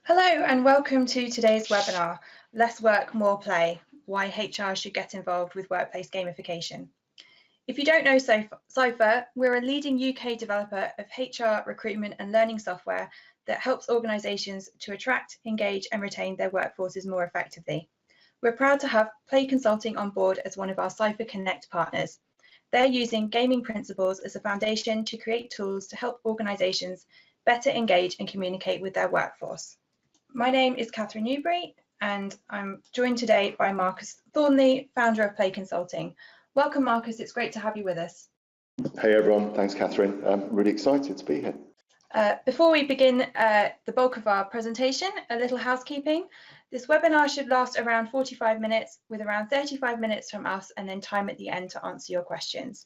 Hello and welcome to today's webinar, Less Work, More Play, Why HR Should Get Involved with Workplace Gamification. If you don't know Ciphr, we're a leading UK developer of HR, recruitment and learning software that helps organisations to attract, engage and retain their workforces more effectively. We're proud to have Play Consulting on board as one of our Ciphr Connect partners. They're using gaming principles as a foundation to create tools to help organisations better engage and communicate with their workforce. My name is Cathryn Newbery and I'm joined today by Marcus Thornley, founder of Play Consulting. Welcome, Marcus. It's great to have you with us. Hey, everyone. Thanks, Cathryn. I'm really excited to be here. Before we begin the bulk of our presentation, a little housekeeping. This webinar should last around 45 minutes with around 35 minutes from us and then time at the end to answer your questions.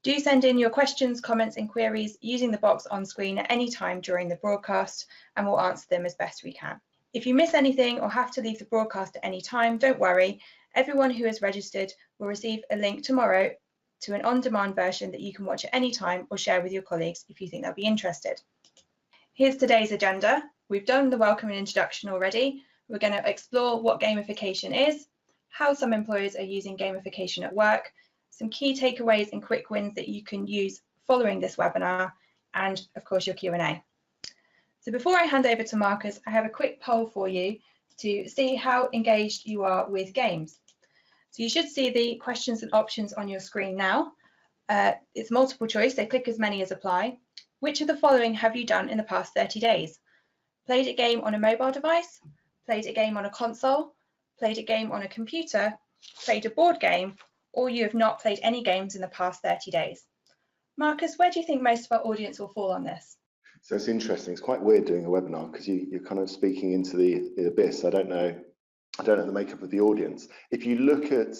Do send in your questions, comments and queries using the box on screen at any time during the broadcast and we'll answer them as best we can. If you miss anything or have to leave the broadcast at any time, don't worry. Everyone who is registered will receive a link tomorrow to an on-demand version that you can watch at any time or share with your colleagues if you think they'll be interested. Here's today's agenda. We've done the welcome and introduction already. We're going to explore what gamification is, how some employers are using gamification at work, some key takeaways and quick wins that you can use following this webinar, and of course your Q&A. So before I hand over to Marcus, I have a quick poll for you to see how engaged you are with games. So you should see the questions and options on your screen now. It's multiple choice, so click as many as apply. Which of the following have you done in the past 30 days? Played a game on a mobile device, played a game on a console, played a game on a computer, played a board game, or you have not played any games in the past 30 days. Marcus, where do you think most of our audience will fall on this? So it's interesting. It's quite weird doing a webinar because you're kind of speaking into the abyss. I don't know the makeup of the audience. If you look at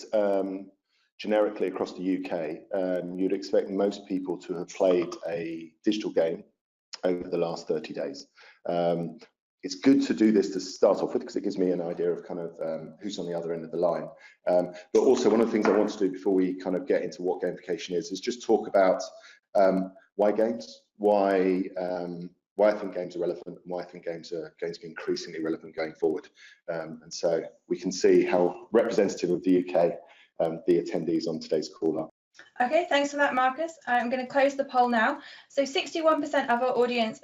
generically across the UK, you'd expect most people to have played a digital game over the last 30 days. It's good to do this to start off with because it gives me an idea of kind of who's on the other end of the line. But also one of the things I want to do before we kind of get into what gamification is just talk about why games, why I think games are relevant, and why I think games are going to be increasingly relevant going forward. And so we can see how representative of the UK the attendees on today's call are. Okay, thanks for that, Marcus. I'm going to close the poll now. So 61% of our audience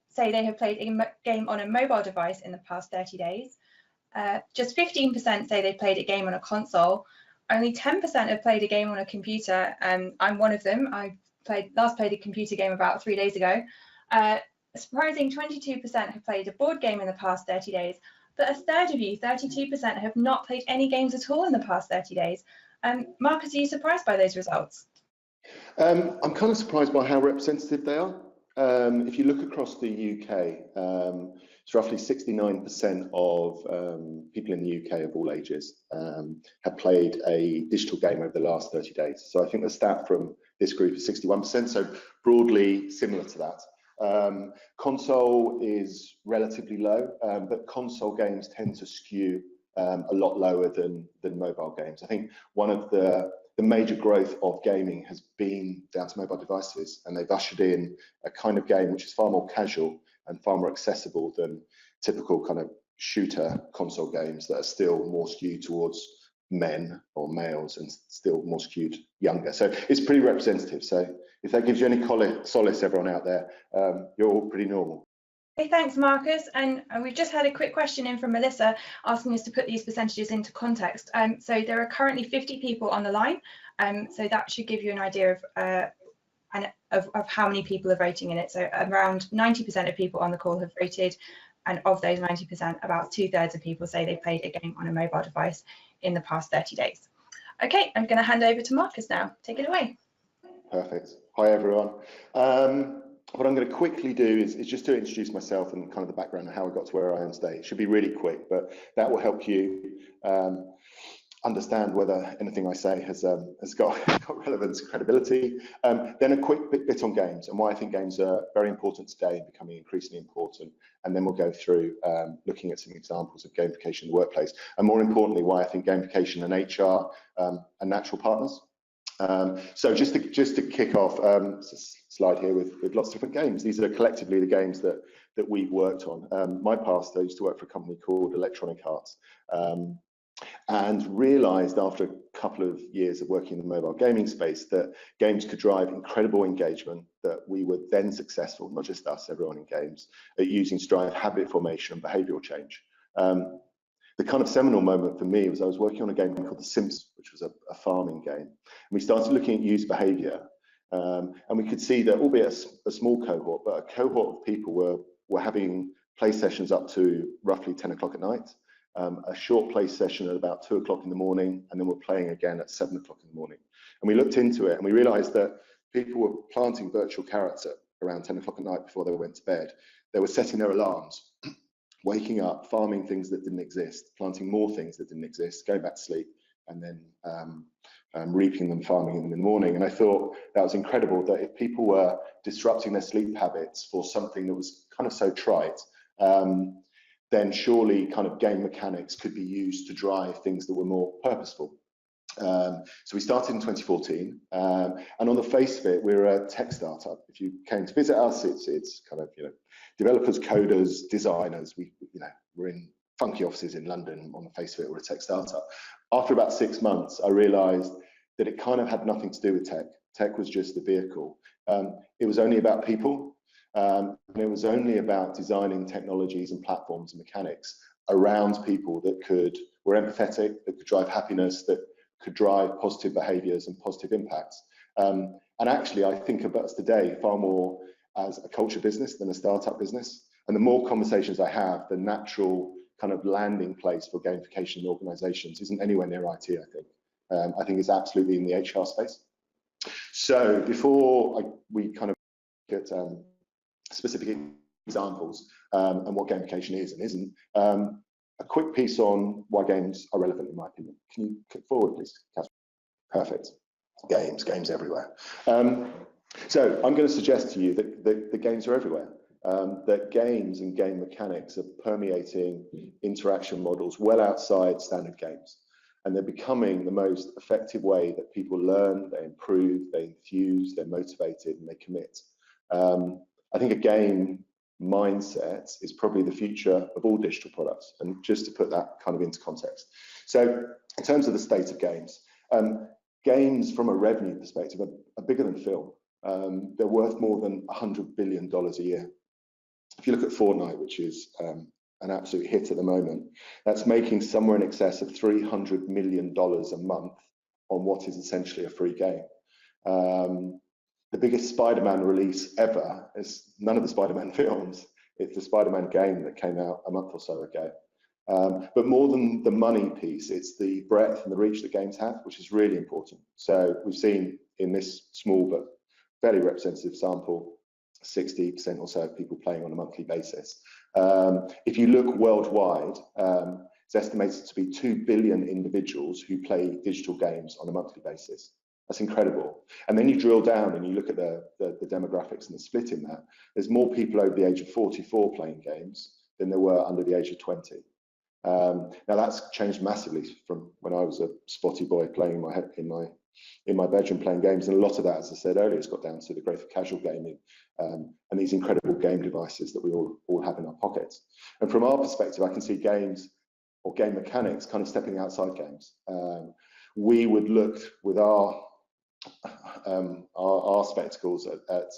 say they have played a game on a mobile device in the past 30 days. Just 15% say they played a game on a console. Only 10% have played a game on a computer. I'm one of them. I last played a computer game about 3 days ago. A surprising 22% have played a board game in the past 30 days. But a third of you, 32%, have not played any games at all in the past 30 days. Marcus, are you surprised by those results? I'm kind of surprised by how representative they are. If you look across the UK, it's roughly 69% of people in the UK of all ages have played a digital game over the last 30 days. So I think the stat from this group is 61%, so broadly similar to that. Console is relatively low, but console games tend to skew a lot lower than mobile games. I think one of the major growth of gaming has been down to mobile devices, and they've ushered in a kind of game which is far more casual and far more accessible than typical kind of shooter console games that are still more skewed towards men or males and still more skewed younger. So it's pretty representative. So if that gives you any solace, everyone out there, you're all pretty normal. Okay, thanks, Marcus. And we've just had a quick question in from Melissa asking us to put these percentages into context. So there are currently 50 people on the line. So that should give you an idea of how many people are voting in it. So around 90% of people on the call have voted. And of those 90%, about 2/3 of people say they played a game on a mobile device in the past 30 days. Okay, I'm going to hand over to Marcus now. Take it away. Perfect. Hi, everyone. What I'm going to quickly do is just to introduce myself and kind of the background of how I got to where I am today. It should be really quick, but that will help you understand whether anything I say has got relevance and credibility. Then a quick bit on games and why I think games are very important today and becoming increasingly important. And then we'll go through looking at some examples of gamification in the workplace. And more importantly, why I think gamification and HR are natural partners. So just to kick off, slide here with lots of different games. These are collectively the games that that we've worked on. My past, I used to work for a company called Electronic Arts, and realized after a couple of years of working in the mobile gaming space that games could drive incredible engagement, that we were then successful, not just us, everyone in games, at using to drive habit formation and behavioral change. The kind of seminal moment for me was I was working on a game called The Sims, which was a farming game. And we started looking at user behavior, and we could see that, albeit a small cohort, but a cohort of people were having play sessions up to roughly 10 o'clock at night, a short play session at about 2 o'clock in the morning, and then we're playing again at 7 o'clock in the morning. And we looked into it and we realized that people were planting virtual carrots at around 10 o'clock at night before they went to bed. They were setting their alarms, waking up, farming things that didn't exist, planting more things that didn't exist, going back to sleep, and then reaping them, farming them in the morning. And I thought that was incredible, that if people were disrupting their sleep habits for something that was kind of so trite, then surely kind of game mechanics could be used to drive things that were more purposeful. So we started in 2014, and on the face of it, we're a tech startup. If you came to visit us, it's kind of, developers, coders, designers. We're in funky offices in London. On the face of it, we're a tech startup. After about 6 months, I realized that it kind of had nothing to do with tech. Tech was just the vehicle. It was only about people. And it was only about designing technologies and platforms and mechanics around people that were empathetic, that could drive happiness, that could drive positive behaviors and positive impacts. And actually, I think of us today far more as a culture business than a startup business. And the more conversations I have, the natural kind of landing place for gamification in organizations isn't anywhere near IT, I think. I think it's absolutely in the HR space. So before we kind of get specific examples and what gamification is and isn't, a quick piece on why games are relevant, in my opinion. Can you click forward, please, Cathryn? Perfect. Games everywhere. So I'm going to suggest to you that the games are everywhere, that games and game mechanics are permeating interaction models well outside standard games. And they're becoming the most effective way that people learn, they improve, they enthuse, they're motivated, and they commit. I think a game mindset is probably the future of all digital products, and just to put that kind of into context. So in terms of the state of games, games from a revenue perspective are bigger than film. They're worth more than $100 billion a year. If you look at Fortnite, which is an absolute hit at the moment, that's making somewhere in excess of $300 million a month on what is essentially a free game. The biggest Spider-Man release ever is none of the Spider-Man films. It's the Spider-Man game that came out a month or so ago. But more than the money piece, it's the breadth and the reach that games have, which is really important. So we've seen in this small but fairly representative sample, 60% or so of people playing on a monthly basis. If you look worldwide, it's estimated to be 2 billion individuals who play digital games on a monthly basis. That's incredible. And then you drill down and you look at the demographics and the split in that. There's more people over the age of 44 playing games than there were under the age of 20. Now that's changed massively from when I was a spotty boy playing in my bedroom playing games, and a lot of that, as I said earlier, has got down to the growth of casual gaming and these incredible game devices that we all have in our pockets. And from our perspective, I can see games or game mechanics kind of stepping outside games. We would look with our spectacles at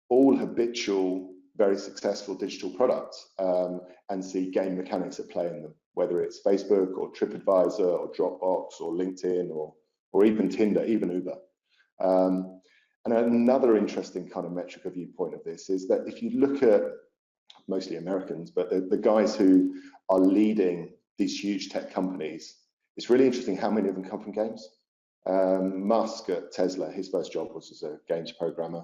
all habitual, very successful digital products and see game mechanics at play in them, whether it's Facebook or TripAdvisor or Dropbox or LinkedIn or even Tinder, even Uber. And another interesting kind of metric or viewpoint of this is that if you look at mostly Americans, but the guys who are leading these huge tech companies, it's really interesting how many of them come from games. Musk at Tesla, his first job was as a games programmer.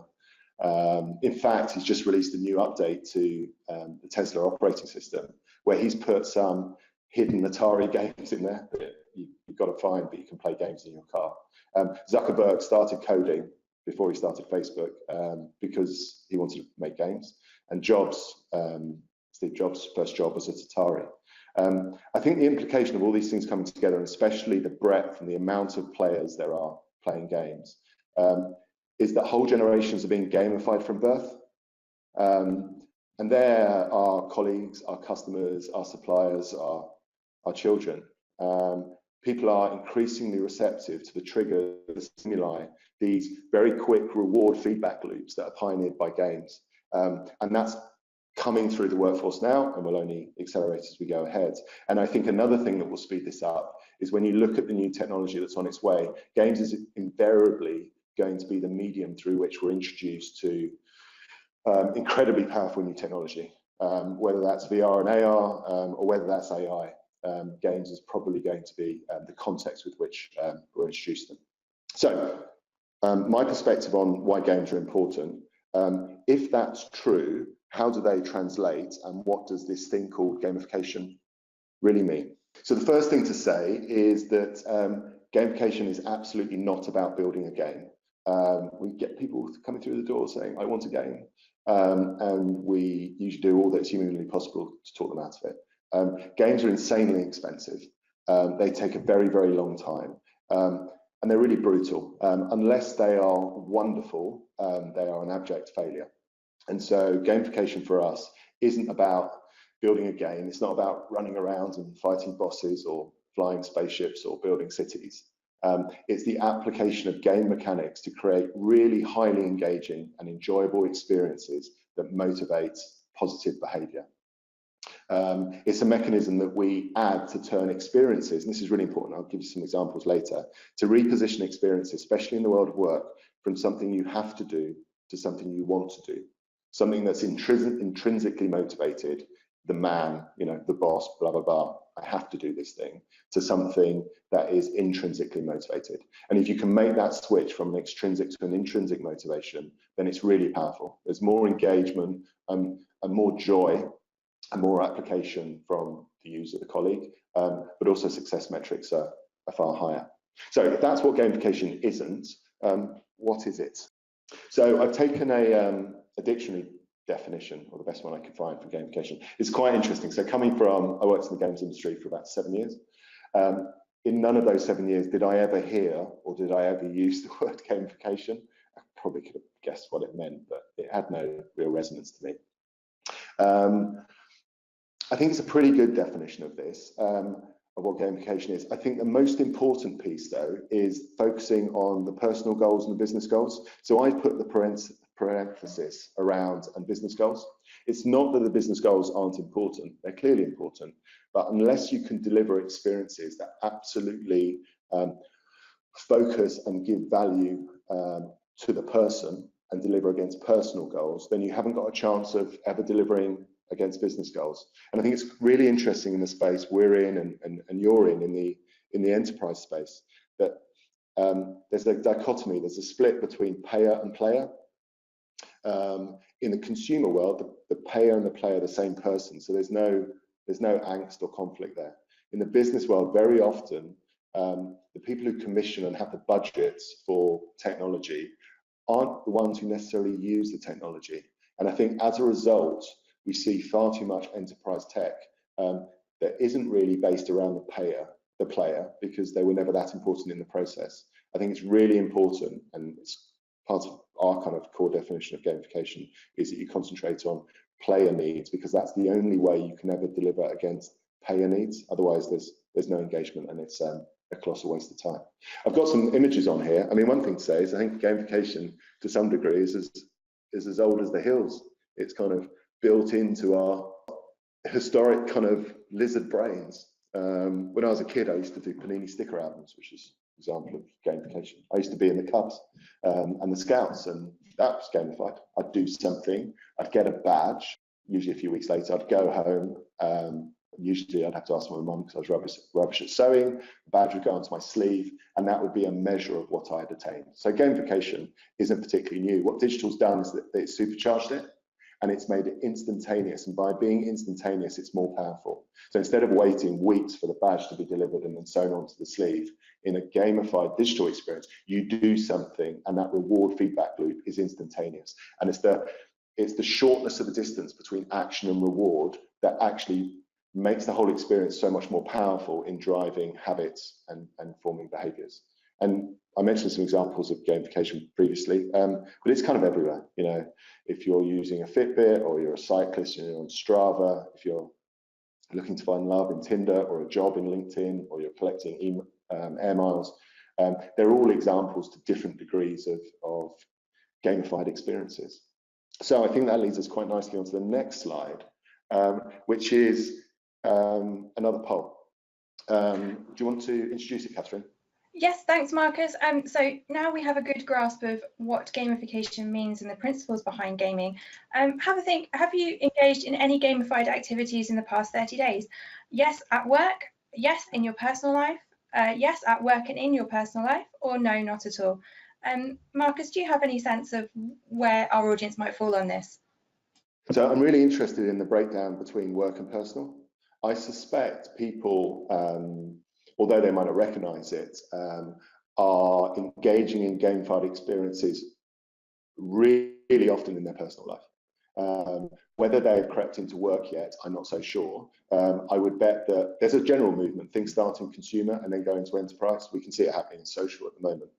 In fact, he's just released a new update to the Tesla operating system where he's put some hidden Atari games in there that you've got to find, but you can play games in your car. Zuckerberg started coding before he started Facebook because he wanted to make games. And Steve Jobs' first job was at Atari. I think the implication of all these things coming together, and especially the breadth and the amount of players there are playing games, is that whole generations are being gamified from birth. And they're our colleagues, our customers, our suppliers, our children. People are increasingly receptive to the trigger, the stimuli, these very quick reward feedback loops that are pioneered by games. And that's coming through the workforce now and will only accelerate as we go ahead. And I think another thing that will speed this up is when you look at the new technology that's on its way, games is invariably going to be the medium through which we're introduced to incredibly powerful new technology, whether that's VR and AR or whether that's AI. Games is probably going to be the context with which we're introduced to them. So my perspective on why games are important, if that's true, how do they translate and what does this thing called gamification really mean? So the first thing to say is that gamification is absolutely not about building a game. We get people coming through the door saying, I want a game. And we usually do all that's humanly possible to talk them out of it. Games are insanely expensive. They take a very, very long time. And they're really brutal. Unless they are wonderful, they are an abject failure. And so gamification for us isn't about building a game. It's not about running around and fighting bosses or flying spaceships or building cities. It's the application of game mechanics to create really highly engaging and enjoyable experiences that motivate positive behavior. It's a mechanism that we add to turn experiences, and this is really important, I'll give you some examples later, to reposition experiences, especially in the world of work, from something you have to do to something you want to do. Something that's intrinsically motivated, the man, the boss, blah, blah, blah, I have to do this thing, to something that is intrinsically motivated. And if you can make that switch from an extrinsic to an intrinsic motivation, then it's really powerful. There's more engagement and more joy and more application from the user, the colleague, but also success metrics are far higher. So if that's what gamification isn't, what is it? So I've taken a dictionary definition, or the best one I could find for gamification. It's quite interesting. So coming from, I worked in the games industry for about 7 years. In none of those 7 years did I ever hear or did I ever use the word gamification. I probably could have guessed what it meant, but it had no real resonance to me. I think it's a pretty good definition of this, of what gamification is. I think the most important piece, though, is focusing on the personal goals and the business goals. So I put the parenthesis around and business goals. It's not that the business goals aren't important, they're clearly important, but unless you can deliver experiences that absolutely focus and give value to the person and deliver against personal goals, then you haven't got a chance of ever delivering against business goals. And I think it's really interesting in the space we're in and you're in the enterprise space, that there's a dichotomy, there's a split between payer and player. In the consumer world, the payer and the player are the same person, so there's no angst or conflict there. In the business world, very often, the people who commission and have the budgets for technology aren't the ones who necessarily use the technology. And I think as a result, we see far too much enterprise tech that isn't really based around the player, because they were never that important in the process. I think it's really important, and it's part of our kind of core definition of gamification, is that you concentrate on player needs, because that's the only way you can ever deliver against payer needs. Otherwise, there's no engagement, and it's a colossal waste of time. I've got some images on here. I mean, one thing to say is I think gamification to some degree is as old as the hills. It's kind of built into our historic kind of lizard brains. When I was a kid, I used to do Panini sticker albums, which is an example of gamification. I used to be in the Cubs and the Scouts, and that was gamified. I'd do something, I'd get a badge. Usually a few weeks later, I'd go home. Usually I'd have to ask my mum because I was rubbish at sewing. The badge would go onto my sleeve, and that would be a measure of what I had attained. So gamification isn't particularly new. What digital's done is that it's supercharged it, and it's made it instantaneous. And by being instantaneous, it's more powerful. So instead of waiting weeks for the badge to be delivered and then sewn onto the sleeve, in a gamified digital experience, you do something, and that reward feedback loop is instantaneous. And it's the shortness of the distance between action and reward that actually makes the whole experience so much more powerful in driving habits and forming behaviors. And I mentioned some examples of gamification previously, but it's kind of everywhere. You know, if you're using a Fitbit, or you're a cyclist and you're on Strava, if you're looking to find love in Tinder, or a job in LinkedIn, or you're collecting air miles, they're all examples to different degrees of gamified experiences. So I think that leads us quite nicely onto the next slide, which is another poll. Do you want to introduce it, Cathryn? Yes, thanks, Marcus. So now we have a good grasp of what gamification means and the principles behind gaming. Have a think. Have you engaged in any gamified activities in the past 30 days? Yes, at work. Yes, in your personal life. Yes, at work and in your personal life. Or no, not at all. Marcus, do you have any sense of where our audience might fall on this? So I'm really interested in the breakdown between work and personal. I suspect people, although they might not recognize it, are engaging in gamified experiences really often in their personal life. Whether they have crept into work yet, I'm not so sure. I would bet that there's a general movement, things start in consumer and then go into enterprise. We can see it happening in social at the moment.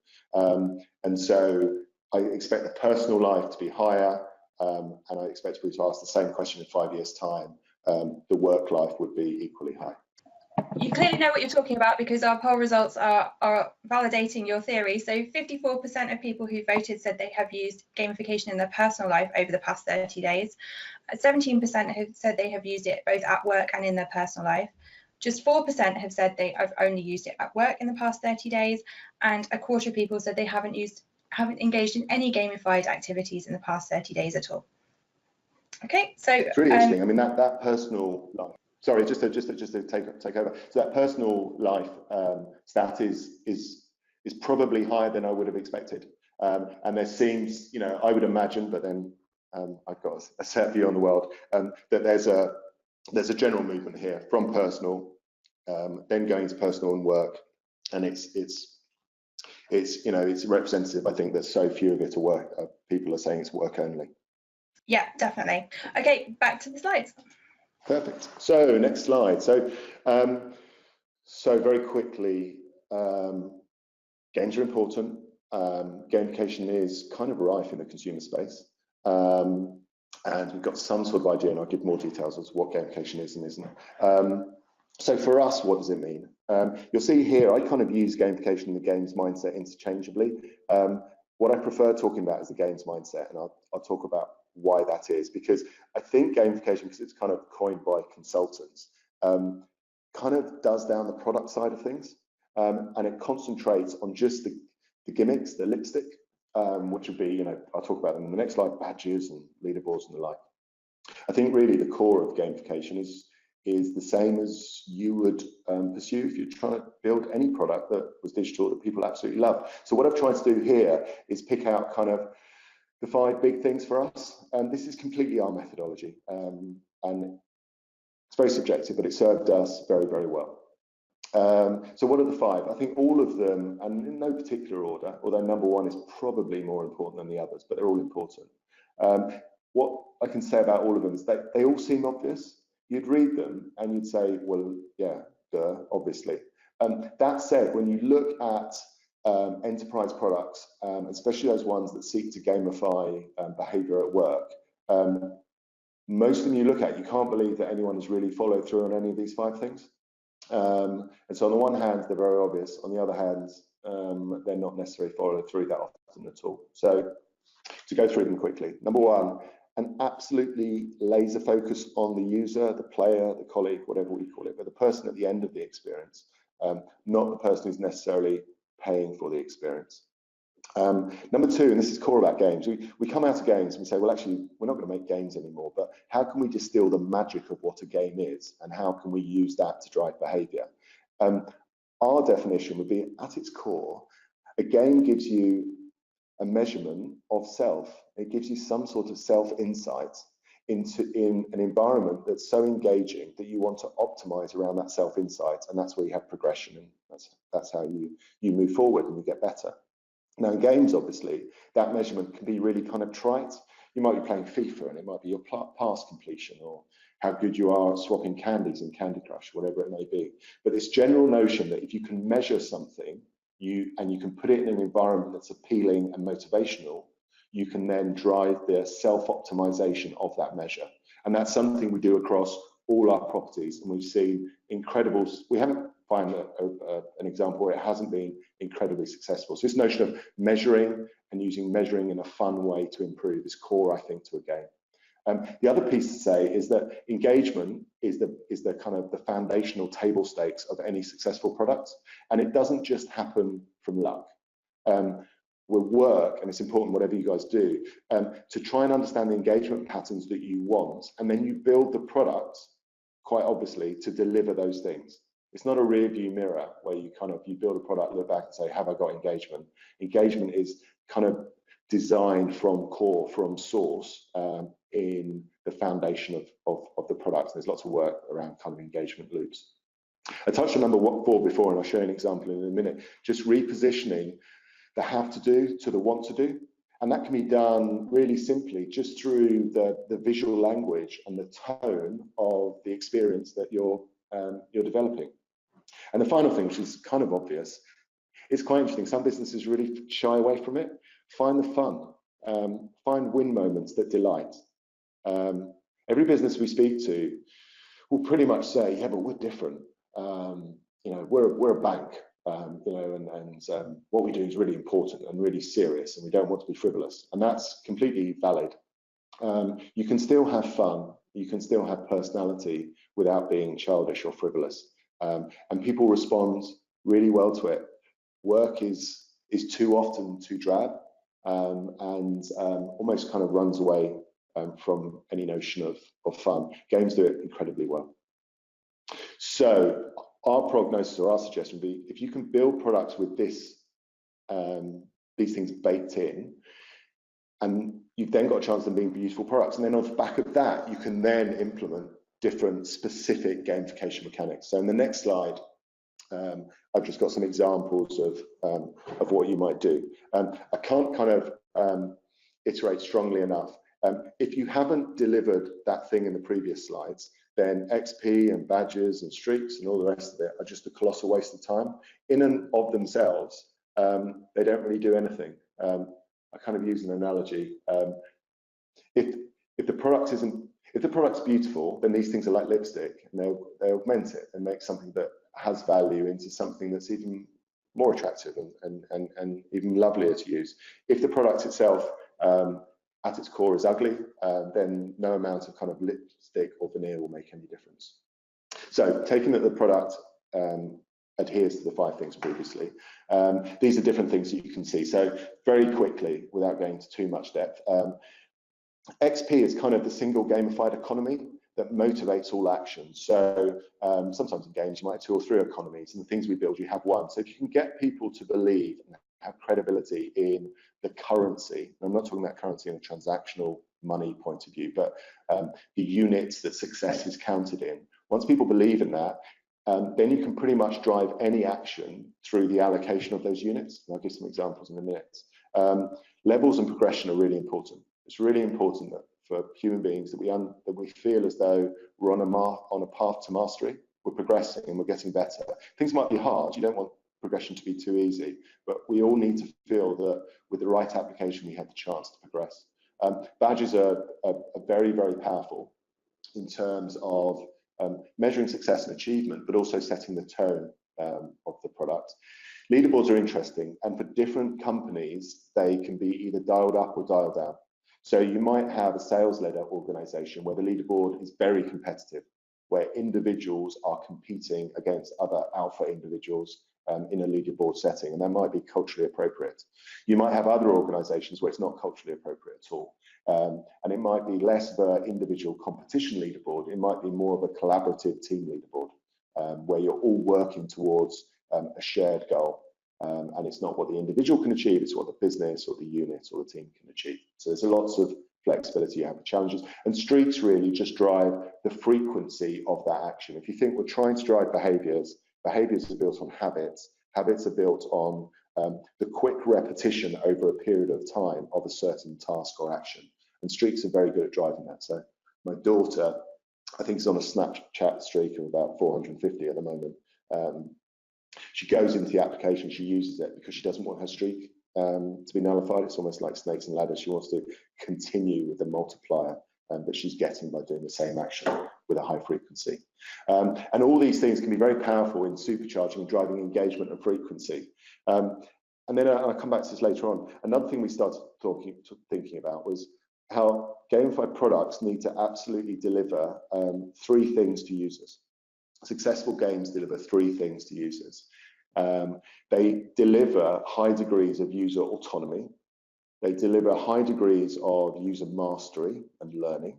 And so I expect the personal life to be higher, and I expect people to ask the same question in 5 years' time. The work life would be equally high. You clearly know what you're talking about, because our poll results are validating your theory. So 54% of people who voted said they have used gamification in their personal life over the past 30 days. 17% have said they have used it both at work and in their personal life. Just 4% have said they have only used it at work in the past 30 days. And a quarter of people said they haven't engaged in any gamified activities in the past 30 days at all. Okay, so it's really interesting. I mean, that personal life. Sorry, just to take over. So that personal life stat is probably higher than I would have expected. And there seems, you know, I would imagine, but then I've got a set view on the world, that there's a general movement here from personal, then going to personal and work, and it's you know, it's representative. I think there's so few of it to work. People are saying it's work only. Yeah, definitely. Okay, back to the slides. Perfect. So next slide. So very quickly, games are important. Gamification is kind of rife in the consumer space, and we've got some sort of idea, and I'll give more details as to what gamification is and isn't. So for us, what does it mean? You'll see here, I kind of use gamification and the games mindset interchangeably. What I prefer talking about is the games mindset, and I'll talk about why that is, because I think gamification, because it's kind of coined by consultants, kind of does down the product side of things, and it concentrates on just the gimmicks, the lipstick, which would be, you know, I'll talk about them in the next slide, badges and leaderboards and the like. I think really the core of gamification is the same as you would pursue if you're trying to build any product that was digital that people absolutely love. So what I've tried to do here is pick out kind of the 5 big things for us, and this is completely our methodology, and it's very subjective, but it served us very, very well. So what are the 5? I think all of them, and in no particular order, although number 1 is probably more important than the others, but they're all important. What I can say about all of them is that they all seem obvious. You'd read them and you'd say, well, yeah, duh, obviously. That said, when you look at enterprise products, especially those ones that seek to gamify behavior at work, most of them you look at, you can't believe that anyone has really followed through on any of these 5 things. And so on the one hand, they're very obvious. On the other hand, they're not necessarily followed through that often at all. So to go through them quickly. Number 1, an absolutely laser focus on the user, the player, the colleague, whatever we call it, but the person at the end of the experience, not the person who's necessarily paying for the experience. Number 2, and this is core about games, we come out of games and we say, well, actually, we're not going to make games anymore, but how can we distill the magic of what a game is, and how can we use that to drive behavior? Our definition would be, at its core, a game gives you a measurement of self. It gives you some sort of self-insight in an environment that's so engaging that you want to optimize around that self-insight, and that's where you have progression, and that's how you move forward and you get better. Now in games, obviously, that measurement can be really kind of trite. You might be playing FIFA and it might be your pass completion, or how good you are at swapping candies in Candy Crush, whatever it may be. But this general notion that if you can measure something, and you can put it in an environment that's appealing and motivational, you can then drive the self-optimization of that measure. And that's something we do across all our properties, and we've seen incredible, we haven't found an example where it hasn't been incredibly successful. So this notion of measuring and using measuring in a fun way to improve is core, I think, to a game. The other piece to say is that engagement is the kind of the foundational table stakes of any successful product, and it doesn't just happen from luck. We'll work, and it's important whatever you guys do, to try and understand the engagement patterns that you want, and then you build the product, quite obviously, to deliver those things. It's not a rear view mirror where you build a product, look back and say, have I got engagement? Engagement is kind of designed from source, in the foundation of the product. There's lots of work around kind of engagement loops. I touched on number 4 before, and I'll show you an example in a minute. Just repositioning the have to do to the want to do, and that can be done really simply just through the visual language and the tone of the experience that you're developing. And the final thing, which is kind of obvious, it's quite interesting. Some businesses really shy away from it. Find the fun, find win moments that delight. Every business we speak to will pretty much say, yeah, but we're different. We're a bank. What we do is really important and really serious, and we don't want to be frivolous, and that's completely valid. You can still have fun, you can still have personality without being childish or frivolous, and people respond really well to it. Work is too often too drab, and almost kind of runs away from any notion of fun. Games do it incredibly well. So our prognosis or our suggestion would be, if you can build products with these things baked in, and you've then got a chance of them being useful products, and then off the back of that, you can then implement different specific gamification mechanics. So in the next slide, I've just got some examples of what you might do. I can't kind of iterate strongly enough. If you haven't delivered that thing in the previous slides, then XP and badges and streaks and all the rest of it are just a colossal waste of time. In and of themselves, they don't really do anything. I kind of use an analogy. If the product's beautiful, then these things are like lipstick, and they augment it and make something that has value into something that's even more attractive and even lovelier to use. If the product itself at its core is ugly, then no amount of kind of lipstick or veneer will make any difference. So taking that the product adheres to the 5 things previously, these are different things that you can see. So very quickly, without going into too much depth, XP is kind of the single gamified economy that motivates all action. So sometimes in games you might have 2 or 3 economies, and the things we build, you have 1. So if you can get people to believe and have credibility in the currency, and I'm not talking about currency in a transactional money point of view, but the units that success is counted in. Once people believe in that, then you can pretty much drive any action through the allocation of those units. And I'll give some examples in a minute. Levels and progression are really important. It's really important that for human beings that we feel as though we're on a path to mastery. We're progressing and we're getting better. Things might be hard. You don't want progression to be too easy, but we all need to feel that with the right application we have the chance to progress. Badges are very, very powerful in terms of measuring success and achievement, but also setting the tone of the product. Leaderboards are interesting, and for different companies they can be either dialed up or dialed down. So you might have a sales-led organization where the leaderboard is very competitive, where individuals are competing against other alpha individuals in a leaderboard setting, and that might be culturally appropriate. You might have other organizations where it's not culturally appropriate at all, and it might be less of an individual competition leaderboard. It might be more of a collaborative team leaderboard, where you're all working towards a shared goal, and it's not what the individual can achieve, it's what the business or the unit or the team can achieve. So there's lots of flexibility, you have the challenges, and streaks really just drive the frequency of that action. If you think we're trying to drive behaviors are built on habits are built on the quick repetition over a period of time of a certain task or action, and streaks are very good at driving that. So my daughter, I think, is on a Snapchat streak of about 450 at the moment, She goes into the application, she uses it because she doesn't want her streak to be nullified. It's almost like snakes and ladders. She wants to continue with the multiplier that she's getting by doing the same action with a high frequency. And all these things can be very powerful in supercharging and driving engagement and frequency. And then I'll come back to this later on. Another thing we started thinking about was how gamified products need to absolutely deliver 3 things to users. Successful games deliver 3 things to users. They deliver high degrees of user autonomy. They deliver high degrees of user mastery and learning,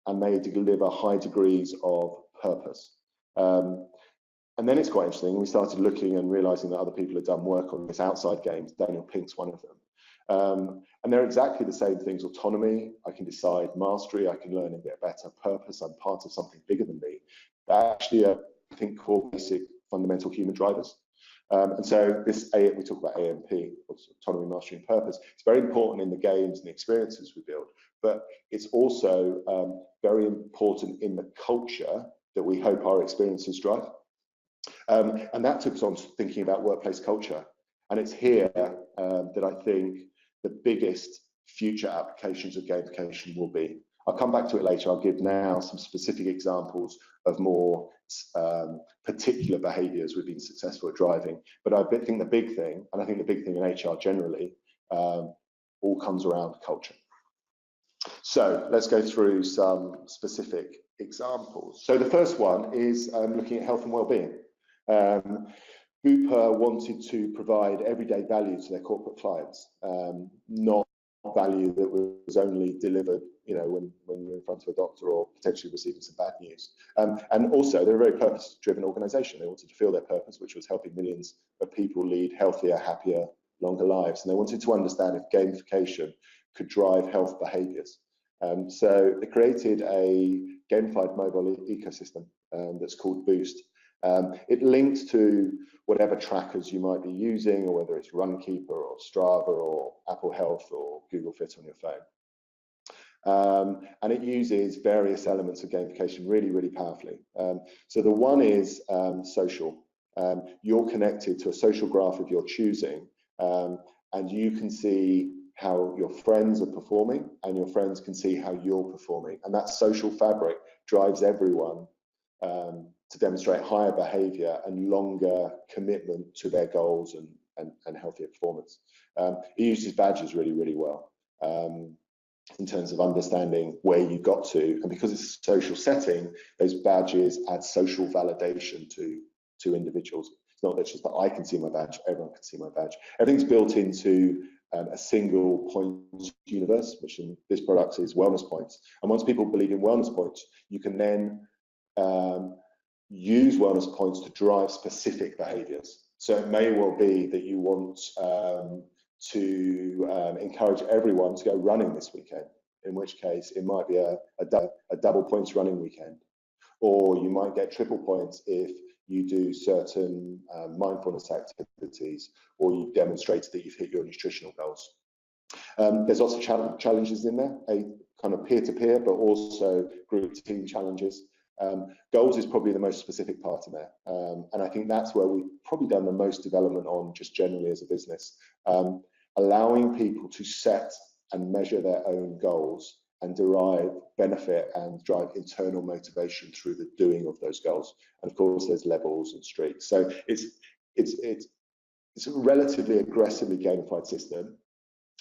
and they deliver high degrees of purpose. And then it's quite interesting. We started looking and realizing that other people had done work on this outside games. Daniel Pink's one of them. And they're exactly the same things. Autonomy, I can decide. Mastery, I can learn and get better. Purpose, I'm part of something bigger than me. They're actually, I think, core basic fundamental human drivers. And so this, we talk about AMP, autonomy, mastery, and purpose. It's very important in the games and the experiences we build, but it's also very important in the culture that we hope our experiences drive. And that took us on thinking about workplace culture. And it's here that I think the biggest future applications of gamification will be. I'll come back to it later. I'll give now some specific examples of more particular behaviours we've been successful at driving. But I think the big thing, and I think the big thing in HR generally, all comes around culture. So let's go through some specific examples. So the first one is looking at health and well-being. Bupa wanted to provide everyday value to their corporate clients, not value that was only delivered, you know, when you're in front of a doctor or potentially receiving some bad news. And also, they're a very purpose-driven organisation. They wanted to fulfil their purpose, which was helping millions of people lead healthier, happier, longer lives. And they wanted to understand if gamification could drive health behaviours. So they created a gamified mobile ecosystem that's called Boost. It links to whatever trackers you might be using, or whether it's Runkeeper or Strava or Apple Health or Google Fit on your phone. And it uses various elements of gamification really, really powerfully. So the one is social. You're connected to a social graph of your choosing, and you can see how your friends are performing, and your friends can see how you're performing. And that social fabric drives everyone to demonstrate higher behaviour and longer commitment to their goals and healthier performance. It uses badges really, really well in terms of understanding where you got to. And because it's a social setting, those badges add social validation to individuals. It's not just that I can see my badge, everyone can see my badge. Everything's built into a single points universe, which in this product is wellness points. And once people believe in wellness points, you can then use wellness points to drive specific behaviours. So it may well be that you want to encourage everyone to go running this weekend, in which case it might be a double points running weekend. Or you might get triple points if you do certain mindfulness activities, or you've demonstrated that you've hit your nutritional goals. There's lots of challenges in there, a kind of peer-to-peer, but also group team challenges. Goals is probably the most specific part in there. And I think that's where we've probably done the most development on just generally as a business. Allowing people to set and measure their own goals and derive benefit and drive internal motivation through the doing of those goals. And of course, there's levels and streaks. So it's a relatively aggressively gamified system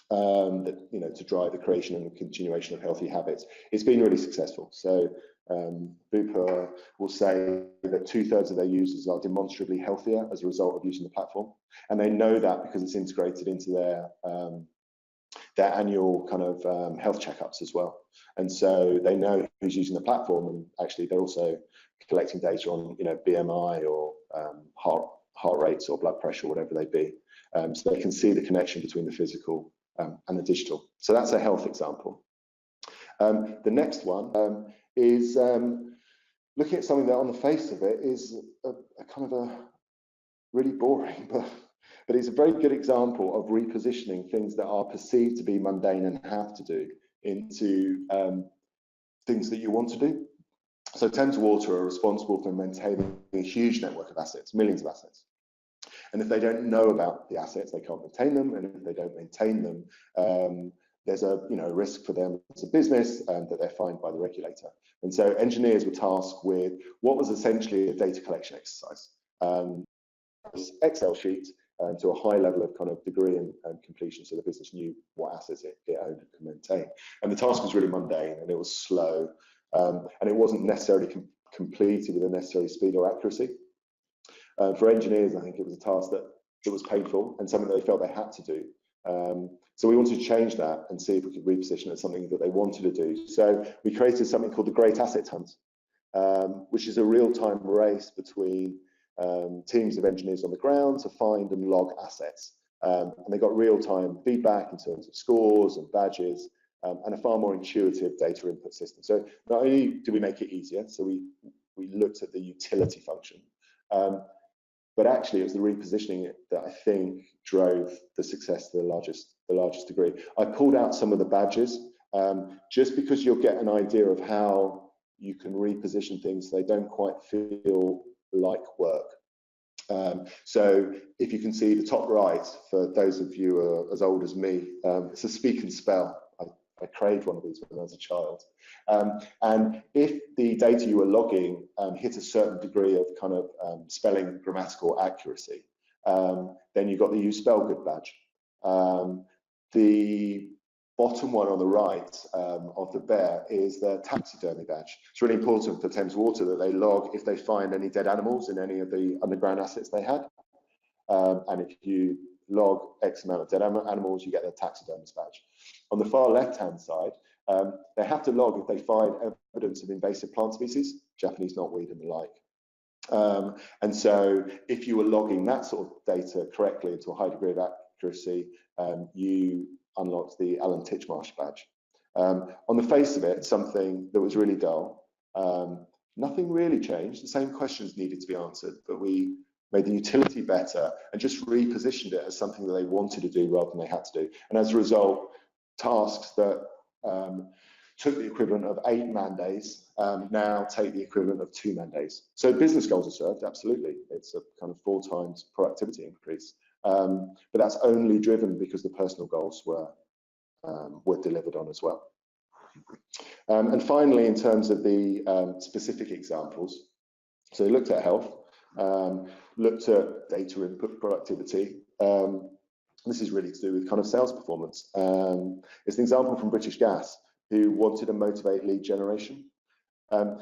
that, you know, to drive the creation and the continuation of healthy habits. It's been really successful. So Bupa will say that 2/3 of their users are demonstrably healthier as a result of using the platform, and they know that because it's integrated into their annual kind of health checkups as well. And so they know who's using the platform, and actually they're also collecting data on, you know, BMI or heart rates or blood pressure, whatever they be, so they can see the connection between the physical and the digital. So that's a health example. The next one is looking at something that on the face of it is a kind of a really boring, but it's a very good example of repositioning things that are perceived to be mundane and have to do into things that you want to do. So Thames Water are responsible for maintaining a huge network of assets, millions of assets. And if they don't know about the assets, they can't maintain them. And if they don't maintain them, there's a risk for them as a business that they're fined by the regulator. And so engineers were tasked with what was essentially a data collection exercise. This Excel sheet to a high level of kind of degree and completion, so the business knew what assets it owned and could maintain. And the task was really mundane, and it was slow, and it wasn't necessarily completed with the necessary speed or accuracy. For engineers, I think it was a task that was painful and something that they felt they had to do. So we wanted to change that and see if we could reposition it as something that they wanted to do. So we created something called the Great Asset Hunt, which is a real-time race between teams of engineers on the ground to find and log assets. And they got real-time feedback in terms of scores and badges, and a far more intuitive data input system. So not only did we make it easier, so we looked at the utility function, but actually it was the repositioning it that I think drove the success to the largest degree. I pulled out some of the badges just because you'll get an idea of how you can reposition things so they don't quite feel like work. So if you can see the top right, for those of you who are as old as me, it's a speak and spell. I craved one of these when I was a child. And if the data you were logging hit a certain degree of kind of spelling grammatical accuracy, then you got the You Spell Good badge. The bottom one on the right of the bear is the taxidermy badge. It's really important for Thames Water that they log if they find any dead animals in any of the underground assets they had. And if you log X amount of dead animals, you get the taxidermist badge. On the far left-hand side, they have to log if they find evidence of invasive plant species, Japanese knotweed and the like. And so if you were logging that sort of data correctly to a high degree of accuracy, you unlocked the Alan Titchmarsh badge. On the face of it, something that was really dull. Nothing really changed. The same questions needed to be answered, but we made the utility better and just repositioned it as something that they wanted to do rather than they had to do. And as a result, tasks that took the equivalent of 8 man days now take the equivalent of 2 man days. So business goals are served, absolutely. It's a kind of 4 times productivity increase. But that's only driven because the personal goals were delivered on as well. And finally, in terms of the specific examples, so they looked at health, looked at data input productivity. This is really to do with kind of sales performance. It's an example from British Gas, who wanted to motivate lead generation.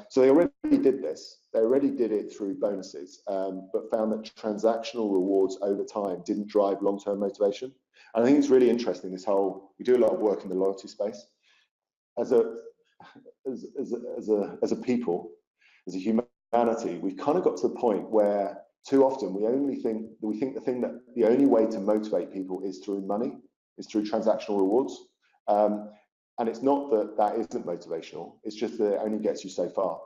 So they already did this. They already did it through bonuses, but found that transactional rewards over time didn't drive long-term motivation. And I think it's really interesting, this whole, we do a lot of work in the loyalty space. As a people, as a humanity, we've kind of got to the point where too often we think the only way to motivate people is through money, is through transactional rewards. And it's not that that isn't motivational, it's just that it only gets you so far.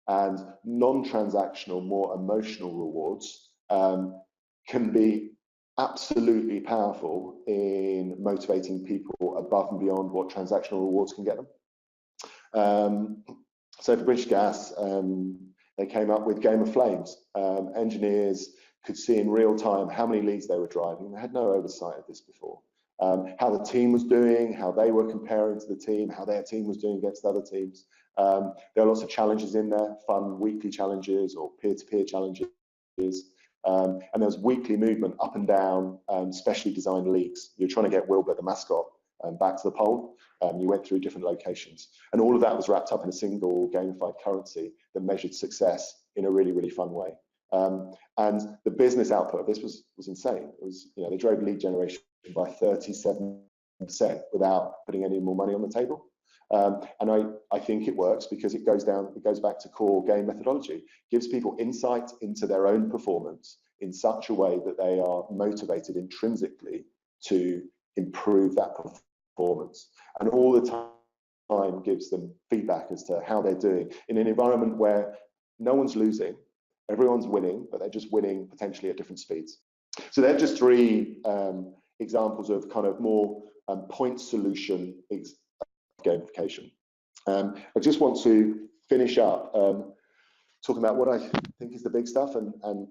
And non-transactional, more emotional rewards can be absolutely powerful in motivating people above and beyond what transactional rewards can get them. So for British Gas, they came up with Game of Flames. Engineers could see in real time how many leads they were driving. They had no oversight of this before. How the team was doing, how they were comparing to the team, how their team was doing against other teams. There are lots of challenges in there, fun weekly challenges or peer-to-peer challenges. And there was weekly movement up and down specially designed leagues. You're trying to get Wilbur, the mascot, back to the pole. You went through different locations. And all of that was wrapped up in a single gamified currency that measured success in a really, really fun way. And the business output of this was insane. It was, they drove lead generation by 37% without putting any more money on the table. And I think it works because it goes back to core game methodology, gives people insight into their own performance in such a way that they are motivated intrinsically to improve that performance. And all the time gives them feedback as to how they're doing in an environment where no one's losing, everyone's winning, but they're just winning potentially at different speeds. So they're just 3 examples of kind of more point solution gamification. I just want to finish up talking about what I think is the big stuff, and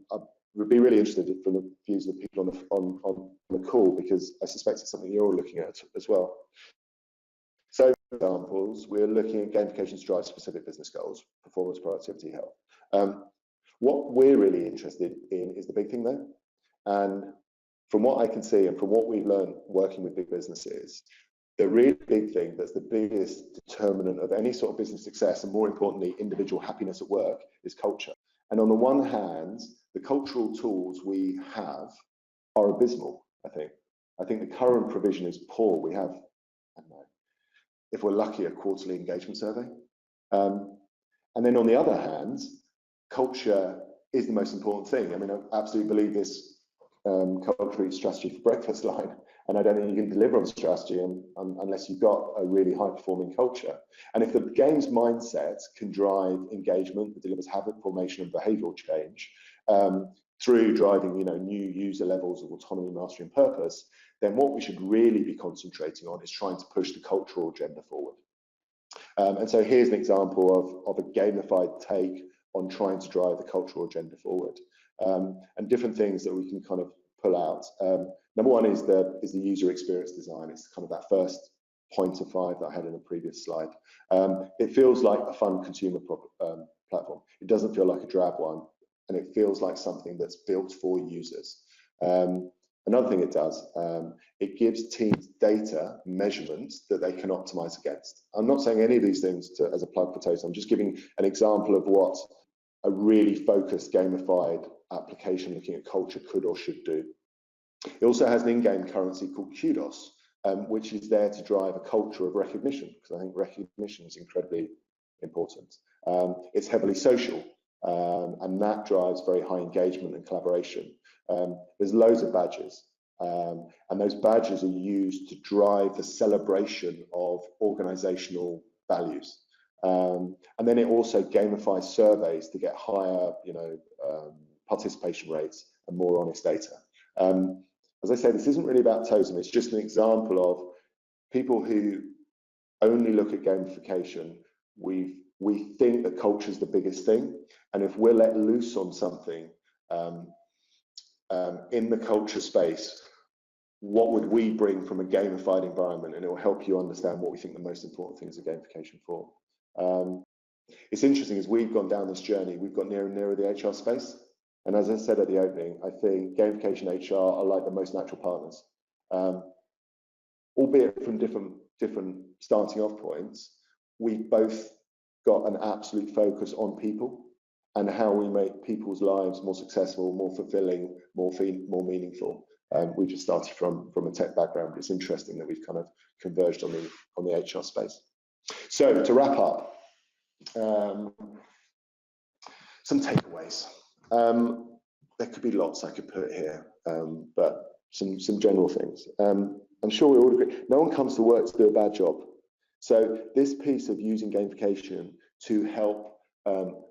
would be really interested from the views of the people on the call, because I suspect it's something you're all looking at as well. So, for examples, we're looking at gamification to drive specific business goals: performance, productivity, health. What we're really interested in is the big thing there. And from what I can see and from what we've learned working with big businesses, the really big thing that's the biggest determinant of any sort of business success, and more importantly, individual happiness at work, is culture. And on the one hand, the cultural tools we have are abysmal, I think. I think the current provision is poor. We have, I don't know, if we're lucky, a quarterly engagement survey. And then on the other hand, culture is the most important thing. I mean, I absolutely believe this culture eats strategy for breakfast line, and I don't think you can deliver on strategy unless you've got a really high-performing culture. And if the game's mindset can drive engagement that delivers habit formation and behavioural change through driving, new user levels of autonomy, mastery, and purpose, then what we should really be concentrating on is trying to push the cultural agenda forward. And so here's an example of a gamified take on trying to drive the cultural agenda forward, and different things that we can kind of pull out. Number one is the user experience design. It's kind of that first point of 5 that I had in a previous slide. It feels like a fun consumer platform. It doesn't feel like a drab one, and it feels like something that's built for users. Another thing it does, it gives teams data measurements that they can optimize against. I'm not saying any of these things as a plug for Totem. I'm just giving an example of what a really focused, gamified application looking at culture could or should do. It also has an in-game currency called Kudos, which is there to drive a culture of recognition, because I think recognition is incredibly important. It's heavily social, and that drives very high engagement and collaboration. There's loads of badges, and those badges are used to drive the celebration of organizational values. And then it also gamifies surveys to get higher, participation rates and more honest data. As I say, this isn't really about Totem. It's just an example of people who only look at gamification. We think that culture is the biggest thing, and if we're let loose on something in the culture space, what would we bring from a gamified environment? And it will help you understand what we think the most important things are gamification for. It's interesting, as we've gone down this journey, we've got nearer and nearer the HR space. And as I said at the opening, I think gamification HR are like the most natural partners, albeit from different starting off points. We've both got an absolute focus on people and how we make people's lives more successful, more fulfilling, more meaningful. We just started from a tech background, but it's interesting that we've kind of converged on the HR space. So to wrap up, some takeaways. There could be lots I could put here, but some general things. I'm sure we all agree, no one comes to work to do a bad job. So this piece of using gamification to help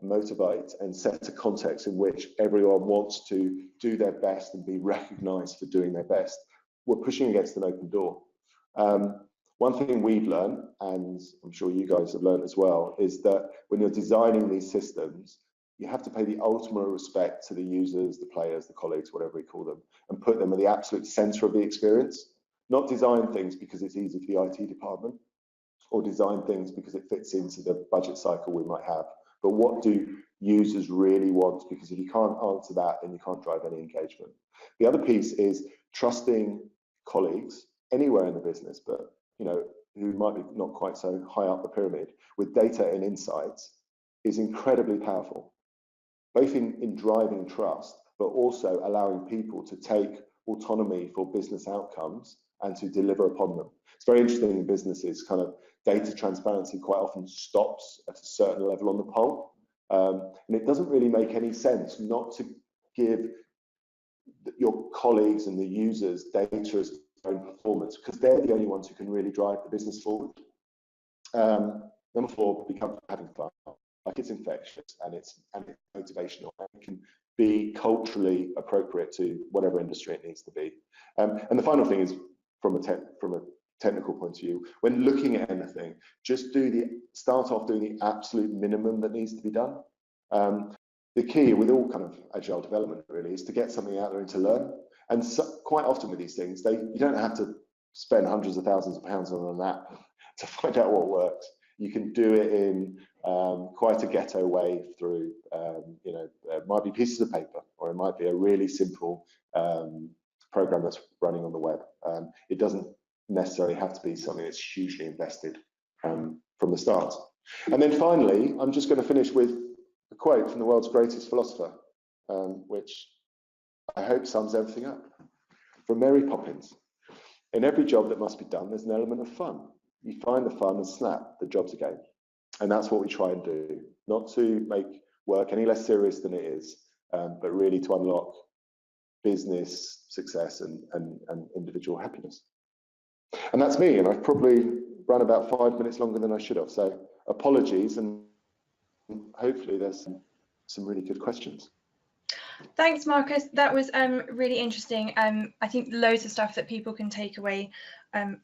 motivate and set a context in which everyone wants to do their best and be recognized for doing their best, we're pushing against an open door. One thing we've learned, and I'm sure you guys have learned as well, is that when you're designing these systems, you have to pay the ultimate respect to the users, the players, the colleagues, whatever we call them, and put them at the absolute center of the experience. Not design things because it's easy for the IT department, or design things because it fits into the budget cycle we might have. But what do users really want? Because if you can't answer that, then you can't drive any engagement. The other piece is trusting colleagues anywhere in the business, but who might be not quite so high up the pyramid, with data and insights is incredibly powerful, both in driving trust, but also allowing people to take autonomy for business outcomes and to deliver upon them. It's very interesting in businesses, kind of data transparency quite often stops at a certain level on the pole. And it doesn't really make any sense not to give your colleagues and the users data as their own performance, because they're the only ones who can really drive the business forward. Number 4, become having fun. Like, it's infectious and it's motivational, and it can be culturally appropriate to whatever industry it needs to be. And the final thing is, from a technical point of view, when looking at anything, just start off doing the absolute minimum that needs to be done. the key with all kind of agile development really is to get something out there and to learn. And so, quite often with these things, you don't have to spend hundreds of thousands of pounds on an app to find out what works. You can do it in quite a ghetto way through, you know, it might be pieces of paper, or it might be a really simple program that's running on the web. It doesn't necessarily have to be something that's hugely invested from the start. And then finally, I'm just going to finish with a quote from the world's greatest philosopher, which I hope sums everything up. From Mary Poppins: "In every job that must be done, there's an element of fun. You find the fun and snap, the job's a game." And that's what we try and do, not to make work any less serious than it is, but really to unlock business success and individual happiness. And that's me, and I've probably run about 5 minutes longer than I should have. So apologies, and hopefully there's some really good questions. Thanks, Marcus. That was really interesting. I think loads of stuff that people can take away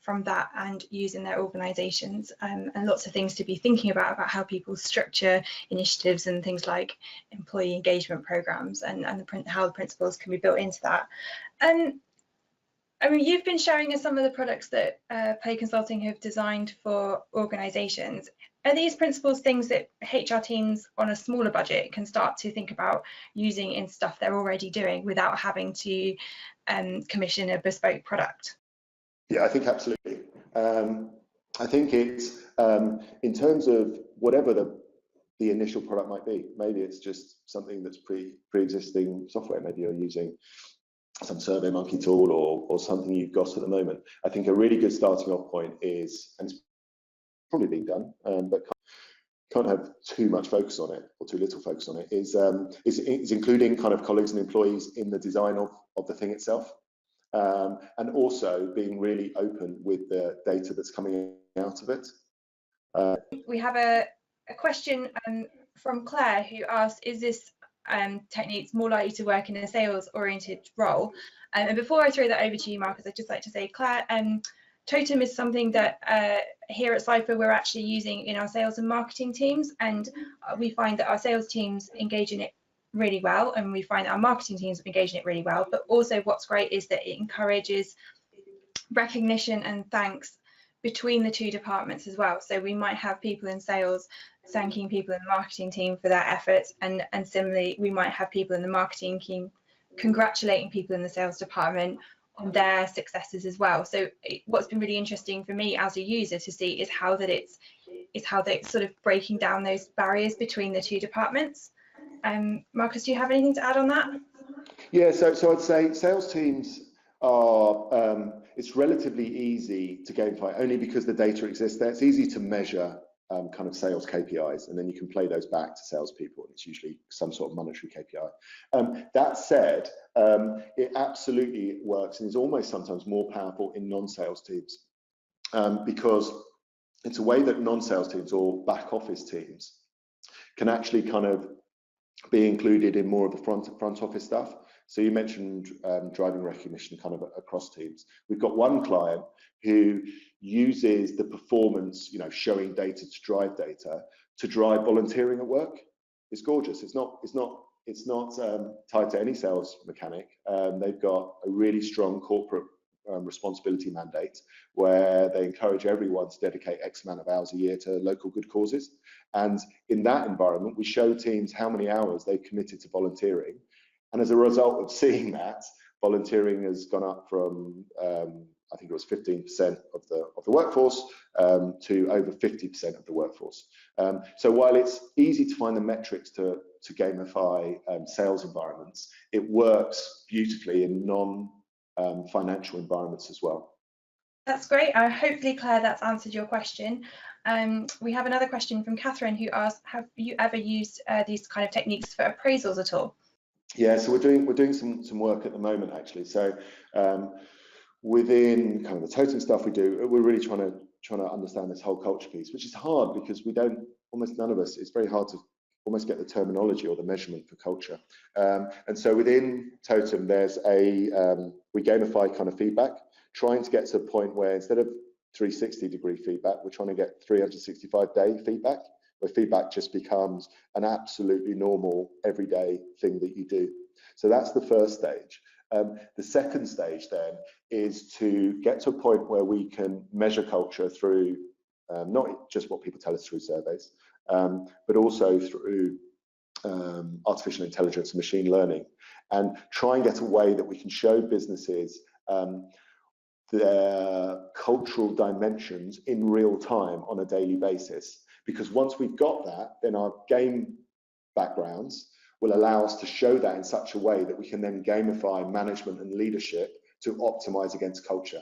from that and use in their organisations, and lots of things to be thinking about how people structure initiatives and things like employee engagement programmes, and how the principles can be built into that. I mean, you've been sharing us some of the products that Play Consulting have designed for organisations. Are these principles things that HR teams on a smaller budget can start to think about using in stuff they're already doing without having to commission a bespoke product? Yeah, I think absolutely. I think it's in terms of whatever the initial product might be. Maybe it's just something that's pre-existing software. Maybe you're using some SurveyMonkey tool or something you've got at the moment. I think a really good starting off point is, and it's probably being done, but can't have too much focus on it or too little focus on it, is including kind of colleagues and employees in the design of the thing itself, and also being really open with the data that's coming out of it. We have a question from Claire, who asks, is this techniques more likely to work in a sales oriented role? And before I throw that over to you, Marcus, I'd just like to say, Claire, Totem is something that here at Ciphr we're actually using in our sales and marketing teams, and we find that our sales teams engage in it really well, and we find that our marketing teams engage in it really well. But also what's great is that it encourages recognition and thanks between the two departments as well. So we might have people in sales thanking people in the marketing team for their efforts, and similarly we might have people in the marketing team congratulating people in the sales department on their successes as well. So what's been really interesting for me as a user to see is how it's sort of breaking down those barriers between the two departments. Marcus, do you have anything to add on that? Yeah, so I'd say sales teams are, it's relatively easy to gamify only because the data exists there. It's easy to measure kind of sales KPIs, and then you can play those back to salespeople, and it's usually some sort of monetary KPI. That said, it absolutely works and is almost sometimes more powerful in non-sales teams, because it's a way that non-sales teams or back office teams can actually kind of be included in more of the front office stuff. So you mentioned driving recognition kind of across teams. We've got one client who uses the performance, you know, showing data to drive data to drive volunteering at work. It's gorgeous. It's not tied to any sales mechanic. They've got a really strong corporate responsibility mandate where they encourage everyone to dedicate X amount of hours a year to local good causes. And in that environment, we show teams how many hours they've committed to volunteering. And as a result of seeing that, volunteering has gone up from I think it was 15% of the workforce to over 50% of the workforce. So while it's easy to find the metrics to gamify sales environments, it works beautifully in non-financial environments as well. That's great. Hopefully, Claire, that's answered your question. We have another question from Cathryn, who asks, have you ever used these kind of techniques for appraisals at all? Yeah, so we're doing some work at the moment, actually. So within kind of the Totem stuff we do, we're really trying to understand this whole culture piece, which is hard because almost none of us, it's very hard to almost get the terminology or the measurement for culture. And so within Totem, there's we gamify kind of feedback, trying to get to a point where instead of 360-degree feedback, we're trying to get 365-day feedback, where feedback just becomes an absolutely normal, everyday thing that you do. So that's the first stage. The second stage then is to get to a point where we can measure culture through not just what people tell us through surveys, but also through artificial intelligence and machine learning, and try and get a way that we can show businesses their cultural dimensions in real time on a daily basis. Because once we've got that, then our game backgrounds will allow us to show that in such a way that we can then gamify management and leadership to optimize against culture.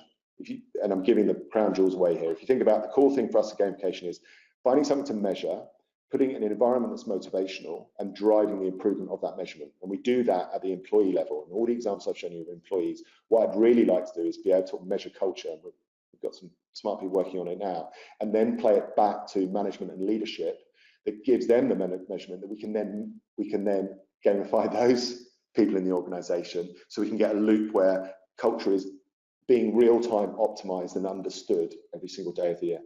And I'm giving the crown jewels away here. If you think about the core thing for us at gamification is finding something to measure, putting it in an environment that's motivational, and driving the improvement of that measurement. And we do that at the employee level. And all the examples I've shown you of employees, what I'd really like to do is be able to measure culture. And we've got some smart people working on it now, and then play it back to management and leadership that gives them the measurement that we can then gamify those people in the organization, so we can get a loop where culture is being real-time optimized and understood every single day of the year.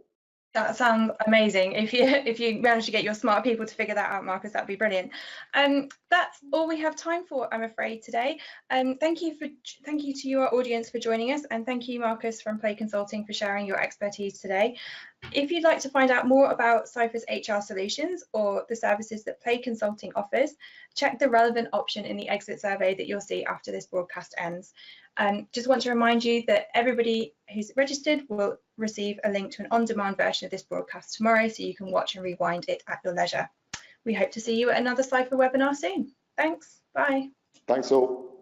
That sounds amazing. If you manage to get your smart people to figure that out, Marcus, that'd be brilliant. That's all we have time for, I'm afraid, today. Thank you to your audience for joining us, and thank you, Marcus from Play Consulting, for sharing your expertise today. If you'd like to find out more about Ciphur's HR solutions or the services that Play Consulting offers, check the relevant option in the exit survey that you'll see after this broadcast ends. Just want to remind you that everybody who's registered will receive a link to an on-demand version of this broadcast tomorrow, so you can watch and rewind it at your leisure. We hope to see you at another Cipher webinar soon. Thanks. Bye. Thanks all.